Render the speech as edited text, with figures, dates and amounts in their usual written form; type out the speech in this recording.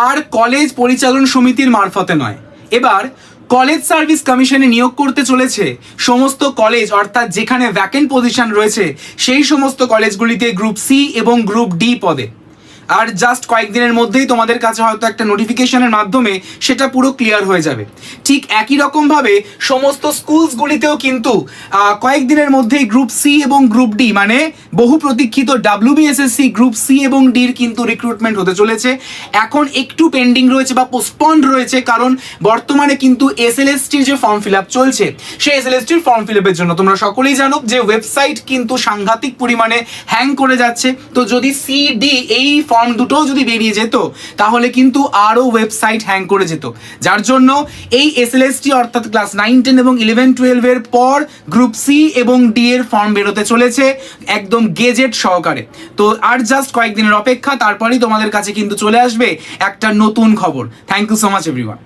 আর college পরিচালন সমিতির মারফতে নয়। এবার কলেজ সার্ভিস কমিশনে নিয়োগ করতে চলেছে সমস্ত কলেজ, অর্থাৎ যেখানে ভ্যাকেন্ট পজিশন রয়েছে সেই সমস্ত কলেজগুলিতে গ্রুপ সি এবং গ্রুপ ডি পদে। আর জাস্ট কয়েকদিনের মধ্যেই তোমাদের কাছে হয়তো একটা নোটিফিকেশনের মাধ্যমে সেটা পুরো ক্লিয়ার হয়ে যাবে। ঠিক একই রকমভাবে সমস্ত স্কুলসগুলিতেও কিন্তু কয়েকদিনের মধ্যেই গ্রুপ সি এবং গ্রুপ ডি মানে বহু প্রতীক্ষিত WBSSC গ্রুপ সি এবং ডির কিন্তু রিক্রুটমেন্ট হতে চলেছে। এখন একটু পেন্ডিং রয়েছে বা পোস্টপন্ড রয়েছে, কারণ বর্তমানে কিন্তু SLSTর যে ফর্ম ফিল আপ চলছে সেই SLSTর ফর্ম ফিল আপের জন্য তোমরা সকলেই জানো যে ওয়েবসাইট কিন্তু সাংঘাতিক পরিমাণে হ্যাং করে যাচ্ছে। তো যদি CD এই ফর্ম দুটোও যদি বেরিয়ে যেত তাহলে কিন্তু আরও ওয়েবসাইট হ্যাং করে যেত, যার জন্য এই SLST অর্থাৎ ক্লাস 9, 10 এবং 11, 12 এর পর গ্রুপ সি এবং ডি এর ফর্ম বেরোতে চলেছে একদম গেজেট সহকারে। তো আর জাস্ট কয়েকদিনের অপেক্ষা, তারপরেই তোমাদের কাছে কিন্তু চলে আসবে একটা নতুন খবর। Thank you so much everyone.